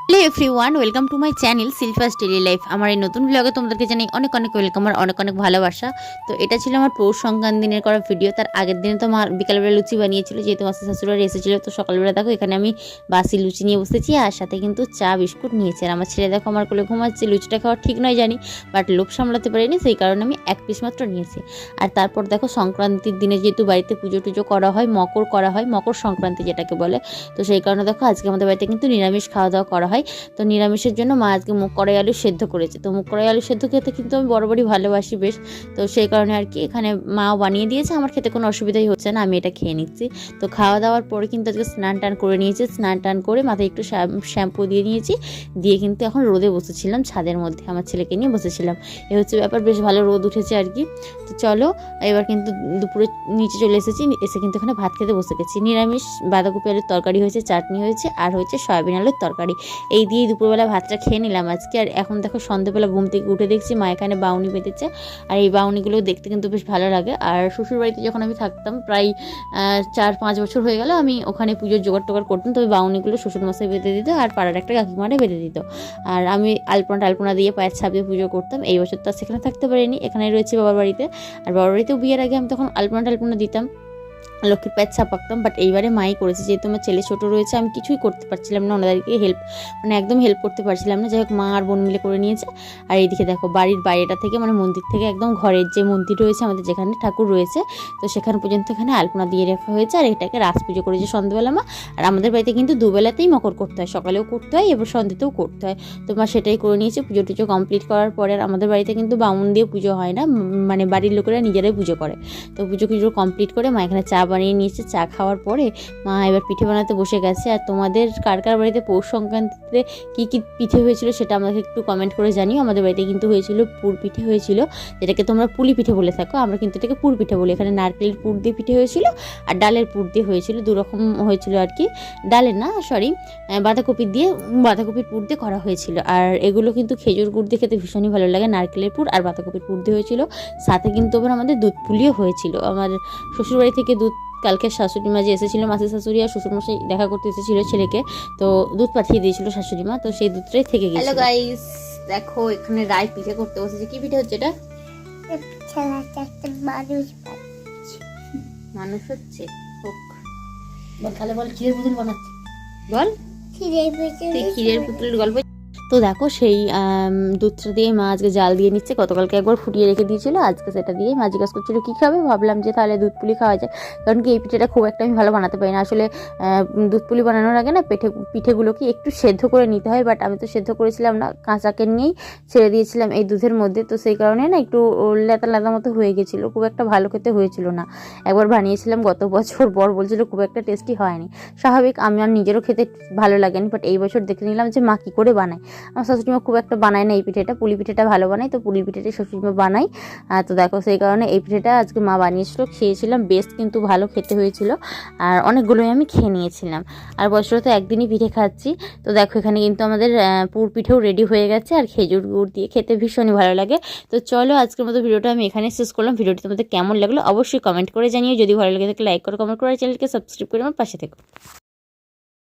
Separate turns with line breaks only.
Hello everyone, welcome to my channel Shilpa's daily life. আমার এই নতুন ব্লগে তোমাদেরকে জানাই অনেক অনেক ওয়েলকাম আর অনেক অনেক ভালোবাসা। তো এটা ছিল আমার পৌষ সংক্রান্তি দিনের করা ভিডিও। তার আগের দিনে তো মা বিকালবেলা লুচি বানিয়েছিল, যেহেতু মাসি শাশুড়ি এসেছিলো। তো সকালবেলা দেখো এখানে আমি বাসি লুচি নিয়ে বসেছি, আর সাথে কিন্তু চা বিস্কুট নিয়েছি। আর আমার ছেলে দেখো আমার কোলে ঘুমাচ্ছে। লুচিটা খাওয়া ঠিক নয় জানি, বাট লোভ সামলাতে পারিনি, সেই কারণে আমি এক পিস মাত্র নিয়েছি। আর তারপর দেখো সংক্রান্তির দিনে যেহেতু বাড়িতে পুজো টুজো করা হয়, মকর করা হয়, মকর সংক্রান্তি যেটাকে বলে, তো সেই কারণে দেখো আজকে আমাদের বাড়িতে কিন্তু নিরামিষ খাওয়া দাওয়া করা হয়। তো নিরামিষের জন্য মা আজকে মুগ কড়াই আলু সেদ্ধ করেছে। তো মুগ কড়াই আলু সেদ্ধ খেতে কিন্তু আমি বরাবরই ভালোবাসি বেশ। তো সেই কারণে আর কি এখানে মাও বানিয়ে দিয়েছে, আমার খেতে কোনো অসুবিধাই হচ্ছে না, আমি এটা খেয়ে নিচ্ছি। তো খাওয়া দাওয়ার পরে কিন্তু আজকে স্নান টান করে নিয়েছি। স্নান টান করে মাথায় একটু শ্যাম্পু দিয়ে নিয়েছি, দিয়ে কিন্তু এখন রোদে বসেছিলাম, ছাদের মধ্যে আমার ছেলেকে নিয়ে বসেছিলাম। এ হচ্ছে ব্যাপার, বেশ ভালো রোদ উঠেছে আর কি। তো চলো এবার কিন্তু দুপুরে নিচে চলে এসেছি, এসে কিন্তু এখানে ভাত খেতে বসে গেছি। নিরামিষ বাঁধাকপি আলুর তরকারি হয়েছে, চাটনি হয়েছে, আর হয়েছে সয়াবিন আলুর তরকারি। এই দিয়ে দুপুরবেলা ভাতটা খেয়ে নিলাম আজকে। আর এখন দেখো সন্ধ্যেবেলা ঘুম থেকে উঠে দেখছি মা এখানে বাউনি বেঁধেছে, আর এই বাউনিগুলো দেখতে কিন্তু বেশ ভালো লাগে। আর শ্বশুরবাড়িতে যখন আমি থাকতাম প্রায় 4-5 বছর হয়ে গেল, আমি ওখানে পুজোর জোগাড় টোগাড় করতাম, তবে বাউনিগুলো শ্বশুরমশাই বেঁধে দিত, আর পাড়ার একটা কাকিমারে বেঁধে দিত। আর আমি আলপনা দিয়ে পায়ের ছাপ দিয়ে পুজো করতাম। এই বছর তো আর সেখানে থাকতে পারিনি, এখানে রয়েছে বাবার বাড়িতে। আর বাবার বাড়িতেও বিয়ের আগে আমি তখন আলপনা দিতাম, লক্ষ্মীর পায়ের ছাপ আঁকতাম, বাট এইবারে মাই করেছে। যেহেতু আমার ছেলে ছোটো রয়েছে, আমি কিছুই করতে পারছিলাম না, ওনাদেরকে একদম হেল্প করতে পারছিলাম না। যাই হোক মা আর বোন মিলে করে নিয়েছে। আর এইদিকে দেখো বাড়ির বাইরেটা থেকে, মানে মন্দির থেকে একদম ঘরের যে মন্দির রয়েছে আমাদের, যেখানে ঠাকুর রয়েছে, তো সেখানে পর্যন্ত এখানে আলপনা দিয়ে রাখা হয়েছে। আর এটাকে রাস পুজো করেছে সন্ধ্যাবেলা মা। আর আমাদের বাড়িতে কিন্তু দুবেলাতেই মকর করতে হয়, সকালেও করতে হয়, এবার সন্ধ্যেতেও করতে হয়। তো মা সেটাই করে নিয়েছে। পুজো টুজো কমপ্লিট করার পরে, আর আমাদের বাড়িতে কিন্তু বামুন দিয়ে পুজো হয় না, মানে বাড়ির লোকেরা নিজেরাই পুজো করে। তো পুজো কমপ্লিট করে মা এখানে চা বানিয়ে নিয়েছে। চা খাওয়ার পরে মা এবার পিঠে বানাতে বসে গেছে। আর তোমাদের কার কার বাড়িতে পৌষ সংক্রান্তিতে কী কী পিঠে হয়েছিল সেটা আমাকে একটু কমেন্ট করে জানিও। আমাদের বাড়িতে কিন্তু হয়েছিল পুর পিঠে হয়েছিল, যেটাকে তোমরা পুলি পিঠে বলে থাকো, আমরা কিন্তু এটাকে পুর পিঠে বলি। এখানে নারকেলের পুর দিয়ে পিঠে হয়েছিল, আর ডালের পুর দিয়ে হয়েছিল, দুরকম হয়েছিল আর কি। ডালের না, সরি, বাঁধাকপির পুর দিয়ে করা হয়েছিল। আর এগুলো কিন্তু খেজুর গুড় দিয়ে খেতে ভীষণই ভালো লাগে। নারকেলের পুর আর বাঁধাকপির পুর দিয়ে হয়েছিল, সাথে কিন্তু আবার আমাদের দুধ পুলিও হয়েছিল। আমার শ্বশুরবাড়ি থেকে দুধ, কালকে শাশুড়ি মা যে এসেছিলো, মাসি শাশুড়ি আর শ্বশুরমশাই দেখা করতে এসেছিলো ছেলেকে, তো দুধ পাঠিয়ে দিয়েছিল শাশুড়ি মা, তো সেই দুধটাই থেকে গেছে। হ্যালো গাইস, দেখো এখানে রায় পিঠে করতে বসেছে। কি পিঠে হচ্ছে এটা? মানুষ হচ্ছে, হোক বল, তাহলে বল ক্ষীরের পুতুল বানাচ্ছে, বল ক্ষীরের পুতুলের গল্প। তো দেখো সেই দুধটা দিয়ে মা আজকে জাল দিয়ে নিচ্ছে। গতকালকে একবার ফুটিয়ে রেখে দিয়েছিল, আজকে সেটা দিয়ে মা জিজ্ঞাসা করছিল কী খাবে। ভাবলাম যে তাহলে দুধ পুলি খাওয়া যায়, কারণ কি এই পিঠেটা খুব একটা আমি ভালো বানাতে পারি না আসলে। দুধ পুলি বানানোর আগে না পিঠেগুলোকে একটু সেদ্ধ করে নিতে হয়, বাট আমি তো সেদ্ধ করেছিলাম না, কাঁচাকে নিয়েই ছেড়ে দিয়েছিলাম এই দুধের মধ্যে। তো সেই কারণে না একটু লেতা মতো হয়ে গেছিলো, খুব একটা ভালো খেতে হয়েছিল না। একবার বানিয়েছিলাম গত বছর, বর বলছিল খুব একটা টেস্টি হয়নি। স্বাভাবিক, আমার নিজেরও খেতে ভালো লাগেনি, বাট এই বছর দেখে নিলাম যে মা কী করে বানায়। আমার শাশুড়িমা খুব একটা বানায় না এই পিঠেটা, পুলি পিঠেটা ভালো বানায়, তো পুলি পিঠেটাই শাশুড়িমা বানাই। তো দেখো সেই কারণে এই পিঠেটা আজকে মা বানিয়েছিল, খেয়েছিলাম, বেশ কিন্তু ভালো খেতে হয়েছিল। আর অনেকগুলোই আমি খেয়ে নিয়েছিলাম। আর বছরে তো একদিনই পিঠে খাচ্ছি। তো দেখো এখানে কিন্তু আমাদের পুর পিঠেও রেডি হয়ে গেছে, আর খেজুর গুড় দিয়ে খেতে ভীষণই ভালো লাগে। তো চলো আজকের মতো ভিডিওটা আমি এখানে শেষ করলাম। ভিডিওটি তোমাদের কেমন লাগলো অবশ্যই কমেন্ট করে জানিও। যদি ভালো লাগে তাহলে লাইক করো, কমেন্ট করো, আর চ্যানেলকে সাবস্ক্রাইব করে আমার পাশে থেকো।